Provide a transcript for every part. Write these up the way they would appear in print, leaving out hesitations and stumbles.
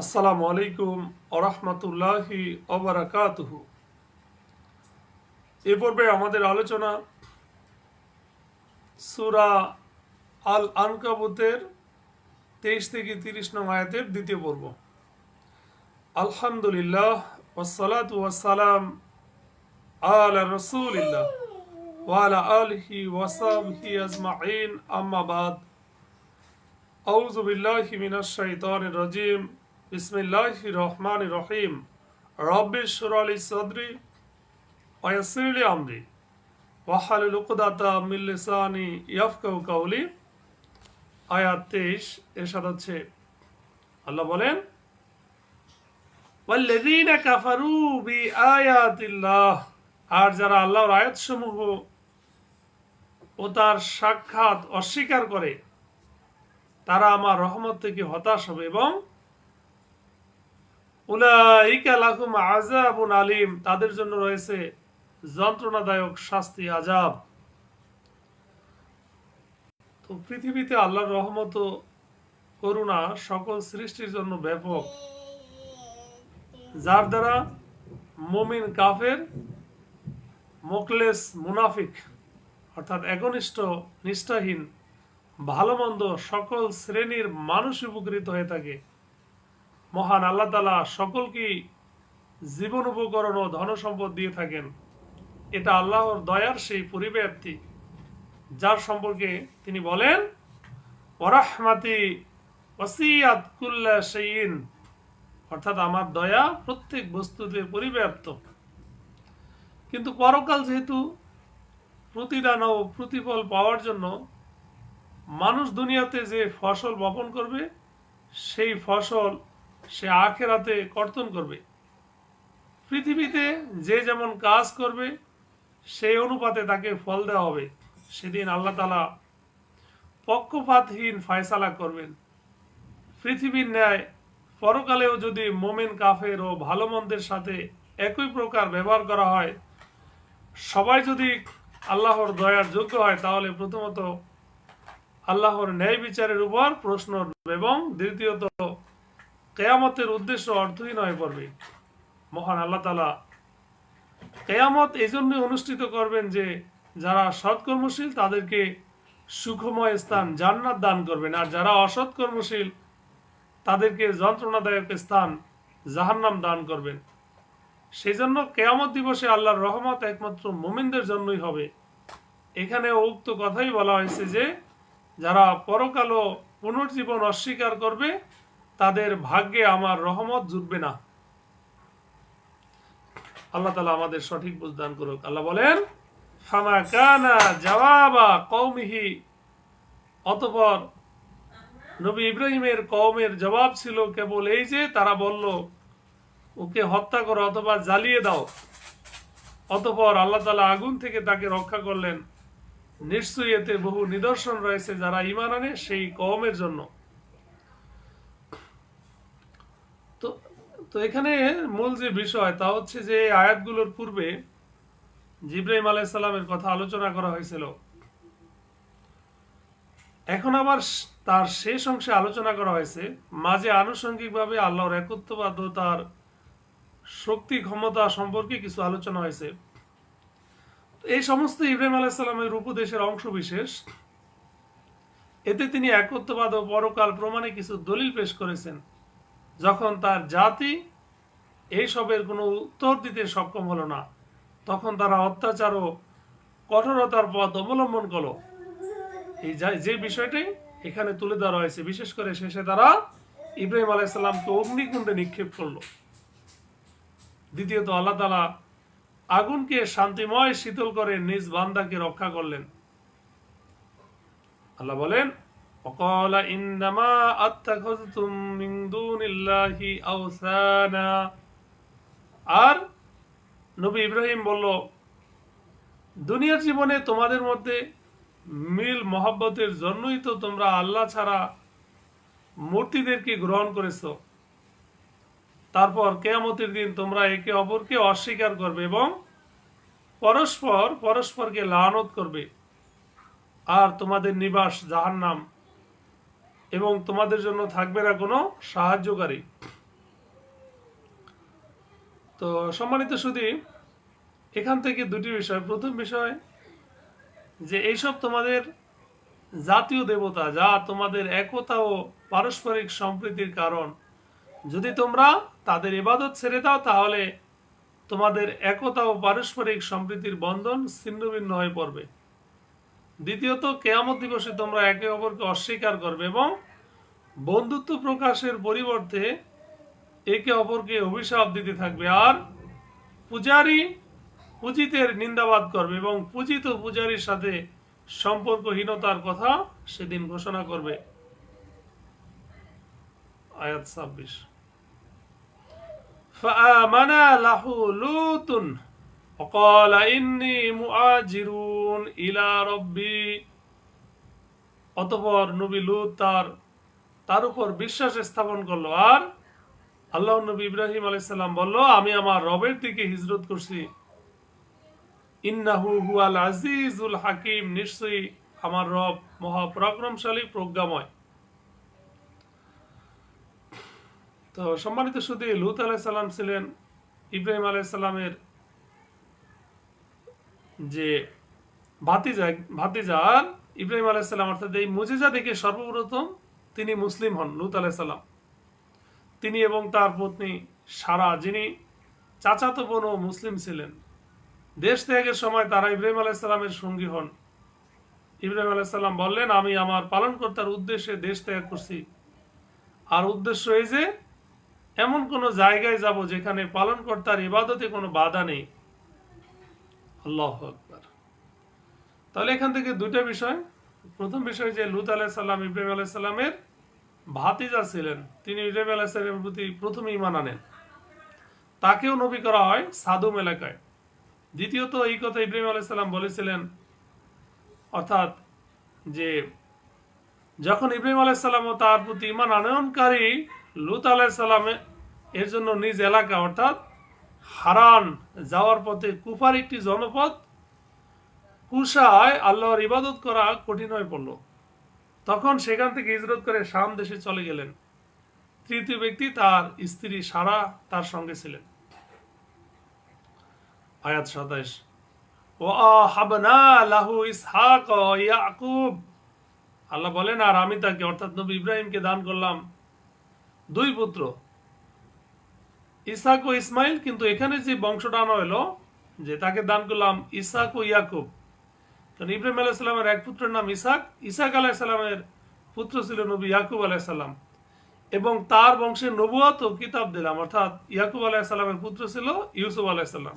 আসসালামু আলাইকুম ওরহমতুল্লাহি ওবারাকাতুহু। এ পর্বে আমাদের আলোচনা সূরা আল আনকাবুতের 23 থেকে 30 নং আয়াতের দ্বিতীয় পর্ব। আলহামদুলিল্লাহ ওয়াসসালাতু ওয়াসসালাম আলা রাসূলিল্লাহ ওয়া আলা আলিহি ওয়া সাহবিহি আজমাইন, আম্মা বাদ। আউযু বিল্লাহি মিনাশ শাইতানির রাজিম। বিসমিল্লাহির রহমানির রহিম। রব্বিশ ইশরাহ লি সাদরি ওয়া ইয়াসসির লি আমরি ওয়াহলুল উকদাতাম মিন লিসানি ইয়াফকাহু কাওলি। আয়াত 23 এরশাদ হচ্ছে, আল্লাহ বলেন, ওয়াল্লাযীনা কাফারু বিআয়াতিল্লাহ, আর যারা আল্লাহর আয়াতসমূহ ও তার সাক্ষাৎ অস্বীকার করে তারা আমার রহমত থেকে হতাশ হবে এবং উলাইকা লাহুম আযাবুন আলীম, তাদের জন্য রয়েছে যন্ত্রণাদায়ক শাস্তি, আযাব। তো পৃথিবীতে আল্লাহর রহমত ও করুণা সকল সৃষ্টির জন্য ব্যাপক, যার দ্বারা মুমিন, কাফের, মুখলেস, মুনাফিক অর্থাৎ একনিষ্ঠ, নিষ্ঠাহীন, ভালো মন্দ সকল শ্রেণীর মানুষ উপকৃত হয়ে থাকে। মহান আল্লাহ তাআলা সকলকে জীবন উপকরণ ও ধন সম্পদ দিয়ে থাকেন। এটা আল্লাহর দয়ার সেই পরিব্যাপ্তি, যার সম্পর্কে তিনি বলেন, ওয়ারাহমাতি ওয়াসিআত কুল্লা শাইইন, অর্থাৎ আমার দয়া প্রত্যেক বস্তুতে পরিব্যাপ্ত। কিন্তু পরকাল যেহেতু প্রতিদান ও প্রতিফল পাওয়ার জন্য মানুষ দুনিয়াতে যে ফসল বপন করবে সেই ফসল সে আখিরাতে কর্তন করবে। পৃথিবীতে যে যেমন কাজ করবে সেই অনুপাতে তাকে ফল দেওয়া হবে। সেদিন আল্লাহ তাআলা পক্ষপাতহীন ফয়সালা করবেন। পৃথিবীর ন্যায় পরকালেও যদি মুমিন, কাফের ও ভালো মন্দের সাথে একই প্রকার ব্যবহার করা হয়, সবাই যদি আল্লাহর দয়ার যোগ্য হয়, তাহলে প্রথমত আল্লাহর ন্যায় বিচারের উপর প্রশ্ন উঠবে এবং দ্বিতীয়ত কিয়ামতের উদ্দেশ্য অর্থহীন হয়ে পড়বে। মহান আল্লাহ তাআলা কিয়ামত এই জন্যই অনুষ্ঠিত করবেন যে যারা সৎকর্মশীল তাদেরকে সুখময় স্থান জান্নাত দান করবেন, আর যারা অসৎকর্মশীল তাদেরকে যন্ত্রণাদায়ক স্থান জাহান্নাম দান করবেন। সেই জন্য কিয়ামত দিবসে আল্লাহর রহমত একমাত্র মুমিনদের জন্যই হবে। এখানে উক্ত কথাই বলা হয়েছে যে যারা পরকাল ও পুনর্জীবন অস্বীকার করবে তাদের ভাগ্যে আমার রহমত জুটবে না। আল্লাহ তাআলা আমাদের সঠিক বুঝ দান করুক। আল্লাহ বলেন, ফামা কানা জাওয়াবা কওমিহি, অতঃপর নবী ইব্রাহিমের কওমের জবাব ছিল কেবল এই যে তারা বলল, ওকে হত্যা করো অথবা জ্বালিয়ে দাও। অতঃপর আল্লাহ তাআলা আগুন থেকে তাকে রক্ষা করলেন। নিশ্চয়ই এতে বহু নিদর্শন রয়েছে যারা ঈমান আনে সেই কওমের জন্য। তো তো এখানে মূল যে বিষয় তা হচ্ছে যে আয়াতগুলোর পূর্বে জিবরাইল আলাইহিস সালামের কথা আলোচনা করা হয়েছিল। এখন আবার তার শেষ অংশে আলোচনা করা হয়েছে। মাঝে আনুষঙ্গিকভাবে আল্লাহর একত্ববাদ ও তার শক্তি ক্ষমতা সম্পর্কে কিছু আলোচনা হয়েছে। এই সমস্ত ইব্রাহিম আলাইহিস সালামের উপদেশের অংশ বিশেষ। এতে তিনি একত্ববাদ ও পরকাল প্রমাণে কিছু দলিল পেশ করেছেন। যখন তার জাতি এইসবের কোনো উত্তর দিতে সক্ষম হলো না, তখন তারা অত্যাচার ও কঠোরতার পথ অবলম্বন করলো। এই যে বিষয়টাই এখানে তুলে ধরা হয়েছে, বিশেষ করে শেষে তারা ইব্রাহিম আলাইহিস সালামকে অগ্নিকুণ্ডে নিক্ষেপ করলো। দ্বিতীয়ত আল্লাহ তাআলা আগুনকে শান্তিময় শীতল করে নিজ বান্দাকে রক্ষা করলেন। আল্লাহ বলেন, ওয়াকালা ইন্নামা আত্তাখাযতুম মিন দুনিল্লাহি আওসানা, আর নবী ইব্রাহিম বলল, দুনিয়ার জীবনে তোমাদের মধ্যে মিল মহব্বতের জন্যই তো তোমরা আল্লাহ ছাড়া মূর্তিদেরকে গ্রহণ করেছো। তারপর কিয়ামতের দিন তোমরা একে অপরকে অস্বীকার করবে এবং পরস্পরকে লানত করবে, আর তোমাদের নিবাস জাহান্নাম এবং তোমাদের জন্য থাকবে না কোনো সাহায্যকারী। তো সম্মানিত শুধু এখান থেকে দুটি বিষয়। প্রথম বিষয় যে এইসব তোমাদের জাতীয় দেবতা, যা তোমাদের একতা ও পারস্পরিক সম্প্রীতির কারণ, যদি তোমরা তাদের ইবাদত ছেড়ে দাও তাহলে তোমাদের একতা ও পারস্পরিক সম্প্রীতির বন্ধন ছিন্নভিন্ন হয়ে পড়বে। দ্বিতীয়ত, কেয়ামত দিবসে তোমরা একে অপরকে অস্বীকার করবে এবং বন্ধুত্ব প্রকাশের পরিবর্তে একে অপরকে অভিশাপ দিতে থাকবে, আর পূজারী পূজিতের নিন্দাবাদ করবে এবং পূজিত পূজারীর সাথে সম্পর্কহীনতার কথা সেদিন ঘোষণা করবে। আয়াত 26। فآمن له لوط وقال إني مهاجر إلى ربي। অতঃপর নবী লূত তার উপর বিশ্বাস স্থাপন করলো, আর আল্লাহ নবী ইব্রাহিম আলাইহিস সালাম বলল, আমি আমার রবের দিকে হিজরত করছি। ইন্নাহু হুয়াল আজিজুল হাকিম, নিশ্চয়ই আমার রব মহাপরাক্রমশালী, প্রজ্ঞাময়। তো সম্মানিত শুধু লূত আলাইহিস সালাম ছিলেন ইব্রাহিম আলাইহিস সালামের যে ভাতিজা, আর ইব্রাহিম আলাইহিস সালাম অর্থাৎ এই মুজিজা দেখে সর্বপ্রথম তিনি মুসলিম হন লূত আলাইহিস সালাম। তিনি এবং তার পত্নী সারা, যিনি চাচাতো বোন ও মুসলিম ছিলেন। দেশ ত্যাগের সময় তারা ইব্রাহিম আলাইহিস সালামের সঙ্গী হন। ইব্রাহিম আলাইহিস সালাম বললেন, আমি আমার পালনকর্তার উদ্দেশ্যে দেশ ত্যাগ করছি, আর উদ্দেশ্য এই যে এমন কোন জায়গায় যাব যেখানে পালনকর্তার ইবাদতে কোনো বাধা নেই। আল্লাহু আকবার। তাহলে এখান থেকে দুটো বিষয়। প্রথম বিষয় যে লূত আলাইহিস সালাম ইব্রাহিম আলাইহিস সালামের ভাতিজা ছিলেন, তিনি ইব্রাহিম আলাইহিস সালামের প্রতি প্রথম ঈমান আনেন, তাকেও নবী করা হয় সাদুম এলাকায়। দ্বিতীয়ত, এই কথা ইব্রাহিম আলাইহিস সালাম বলেছিলেন, অর্থাৎ যে যখন ইব্রাহিম আলাইহিস সালাম ও তার প্রতি ঈমান আনয়নকারী লূত আলাইহিস সালাম এর জন্য নিজ এলাকা অর্থাৎ হারান যাওয়ার পথে কুফার একটি জনপদ কুশায় আল্লাহর ইবাদত করা কঠিন হয়ে পড়ল, তখন সেখান থেকে হিজরত করে শাম দেশে চলে গেলেন। তৃতীয় ব্যক্তি তার স্ত্রী সারা তার সঙ্গে ছিলেন। আয়াত 27। ওয়াহাবনা লাহু ইসহাক ওয়া ইয়াকুব। আল্লাহ বলেন, আর আমি তাকে অর্থাৎ নবী ইব্রাহিমকে দান করলাম দুই পুত্র, ইসহাক ও ইসমাইল। কিন্তু এখানে যে বংশটা আনা হলো যে তাকে দান করলাম ইসহাক ও ইয়াকুব, কারণ ইব্রাহিম আলাইহিস সালামের এক পুত্রের নাম ইসহাক, ইসহাক আলাইহিস সালামের পুত্র ছিল নবী ইয়াকুব আলাইহিস সালাম, এবং তার বংশে নবুয়ত ও কিতাব দিলাম, অর্থাৎ ইয়াকুব আলাইহিস সালামের পুত্র ছিল ইউসুফ আলাইহিস সালাম,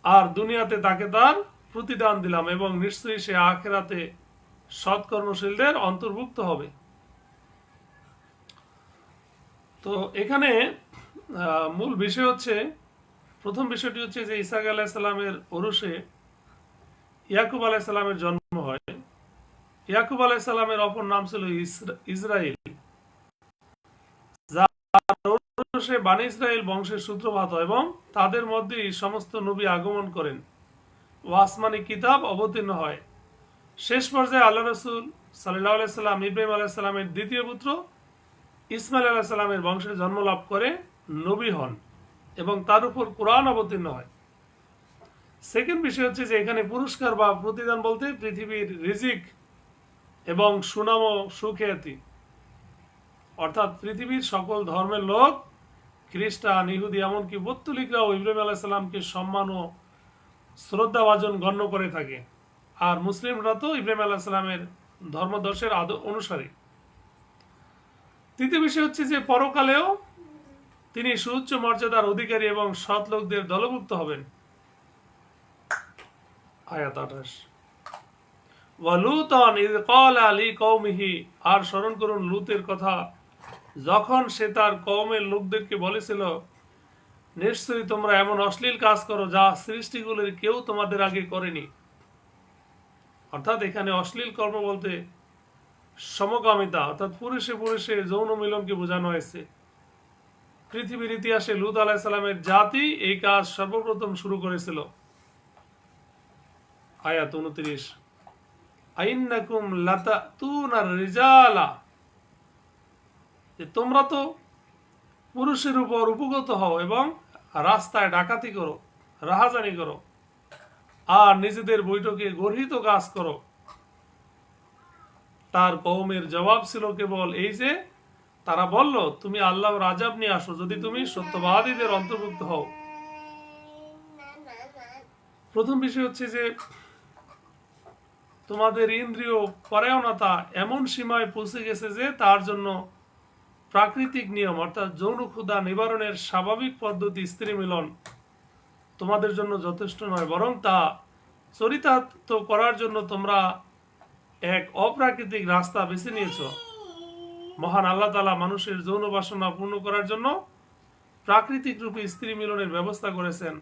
আর দুনিয়াতে তাকে তার প্রতিদান দিলাম, এবং নিশ্চয়ই সে আখিরাতে সৎকর্মশীলদের অন্তর্ভুক্ত হবে। তো এখানে মূল বিষয় হচ্ছে, প্রথম বিষয়টি হচ্ছে যে ইসহাক আলাইহিস সালামের ওরসে ইয়াকুব আলাইহিস সালামের জন্ম হয়। ইয়াকুব আলাইহিস সালামের অপর নাম ছিল ইসরাইল, যার ওরসে বানি ইসরাইল বংশের সূত্রপাত হয়, এবং তাদের মধ্যেই সমস্ত নবী আগমন করেন ও আসমানি কিতাব অবতীর্ণ হয়। শেষ পর্যায়ে আল্লাহ রাসূল সাল্লাল্লাহু আলাইহি সাল্লাম ইব্রাহিম আলাইহিস সালামের দ্বিতীয় পুত্র ইসমাইল আলাইহিস সালামের বংশে জন্ম লাভ করে নবী হন, এবং তার উপর কোরআন অবতীর্ণ হয়। সেকেন্ড বিষয় হচ্ছে যে এখানে পুরস্কার বা প্রতিদান বলতে পৃথিবীর রিজিক এবং সুনাম ও সুখ্যাতি, অর্থাৎ পৃথিবীর সকল ধর্মের লোক, খ্রিস্টান, ইহুদি, এমনকি পৌত্তলিকরাও ইব্রাহিম আলাইহিস সালামকে সম্মান ও শ্রদ্ধাভাজন গণ্য করে থাকে, আর মুসলিমরা তো ইব্রাহিম আলাইহিস সালামের ধর্মদর্শের অনুসারী। তৃতীয় বিষয় হচ্ছে যে পরকালেও তিনি সুউচ্চ মর্যাদার অধিকারী এবং সৎ লোকদের দলভুক্ত হবেন। আয়াত 28। ওয়ালুতান ইয ক্বালা লিকওমিহি, আর স্মরণ করুন লূতের কথা যখন সে তার কওমের লোকদেরকে বলেছিল, নিশ্চয়ই তোমরা এমন অশ্লীল কাজ করো যা সৃষ্টিগুলির কেউ তোমাদের আগে করেনি। অর্থাৎ এখানে অশ্লীল কর্ম বলতে সমকামিতা, অর্থাৎ পুরুষে পুরুষে যৌন মিলনকে বোঝানো হয়েছে। পৃথিবীর ইতিহাসে লূত আলাইহিস সালামের জাতি এই কাজ সর্বপ্রথম শুরু করেছিল। আয়াত 29। আইন্নাকুম লাতাতুনার রিজালা, যে তোমরা তো পুরুষের উপর উপগত হও এবং রাস্তায় ডাকাতি করো, রাহাজানি করো, আর নিজেদের বৈঠকে গর্হিত কাজ করো। তার কওমের জবাব ছিল কেবল এই যে তারা বলল, তুমি আল্লাহর আযাব নিয়ে আসো যদি তুমি সত্যবাদীদের অন্তর্ভুক্ত হও। প্রথম বিষয় হচ্ছে যে তোমাদের ইন্দ্রিয় পরায়ণতা এমন সীমায় পৌঁছে গেছে যে তার জন্য প্রাকৃতিক নিয়ম অর্থাৎ যৌন ক্ষুধা নিবারণের স্বাভাবিক পদ্ধতি স্ত্রী মিলন তোমাদের জন্য যথেষ্ট নয়, বরং তা চরিতার্থ করার জন্য তোমরা এক অপ্রাকৃতিক রাস্তা বেছে নিয়েছ। মহান আল্লাহ তাআলা মানুষের যৌন বাসনা পূর্ণ করার জন্য প্রাকৃতিক রূপে স্ত্রী মিলনের ব্যবস্থা করেছেন।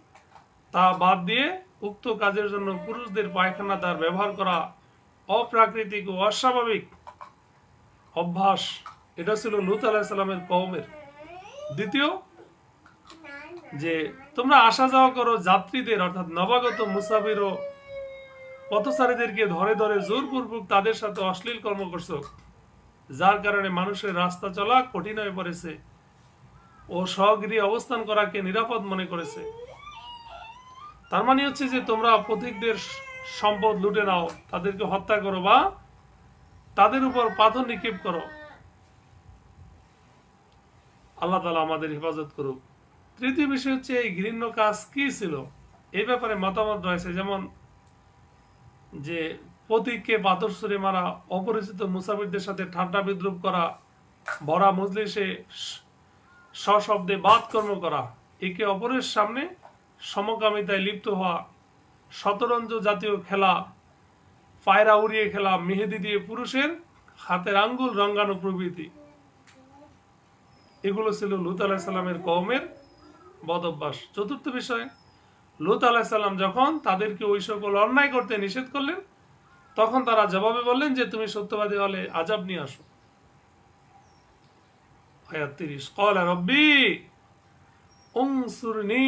তা বাদ দিয়ে উক্ত কাজের জন্য পুরুষদের পায়খানা দ্বার ব্যবহার করা অপ্রাকৃতিক ও অস্বাভাবিক অভ্যাস। এটা ছিল লূত আলাইহিস সালামের কওমের। দ্বিতীয়, যে তোমরা আসা যাওয়া করো যাত্রীদের অর্থাৎ নবাগত মুসাফির ও পথচারীদেরকে ধরে ধরে জোরপূর্বক তাদের সাথে অশ্লীল কর্ম করছো, যার কারণে মানুষের রাস্তা চলা কঠিন হয়ে পড়েছে ও স্বগৃহে অবস্থান করাকে নিরাপদ মনে করেছে। তার মানে হচ্ছে যে তোমরা পথিকদের সম্পদ লুটে নাও, তাদেরকে হত্যা করো বা তাদের উপর পাথর নিক্ষেপ করো। আল্লাহ তাআলা আমাদের হেফাজত করুক। তৃতীয় বিষয় হচ্ছে এই ঘৃণ্য কাজ কি ছিল, এই ব্যাপারে মতামত রয়েছে। যেমন যে পথিককে পাথর ছুঁড়ে মারা, অপরিচিত মুসাফিরদের সাথে ঠাট্টা বিদ্রুপ করা, ভরা মজলিসে সশব্দে বাদকর্ম করা, একে অপরের সামনে সমকামিতায় লিপ্ত হওয়া, শতরঞ্জ জাতীয় খেলা, পায়রা উড়িয়ে খেলা, মেহেদি দিয়ে পুরুষের হাতের আঙ্গুল রঙানো প্রভৃতি, এগুলো ছিল লূত আলাইহিস সালামের কওমের বদ অভ্যাস। চতুর্থ বিষয়, লূত আলাইহিস সালাম যখন তাদেরকে ওই সকল অন্যায় করতে নিষেধ করলেন, তখন তারা জবাবে বললেন যে তুমি সত্যবাদী হলে আযাব নিয়ে আসো। আয়াত 30, ক্বালা রাব্বি উনসুরনি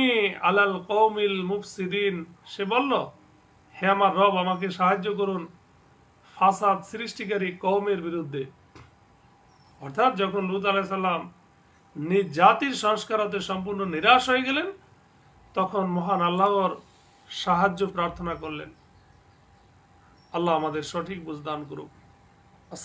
আলাল কওমিল মুফসিদিন। সে বলল, হে আমার রব, আমাকে সাহায্য করুন ফাসাদ সৃষ্টিকারী কওমের বিরুদ্ধে। অর্থাৎ যখন লূত আলাইহিস সালাম নিজ জাতির সংস্কার হতে সম্পূর্ণ নিরাশ হয়ে গেলেন, তখন মহান আল্লাহর সাহায্য প্রার্থনা করলেন। আল্লাহ আমাদের সঠিক বুঝ দান করুক।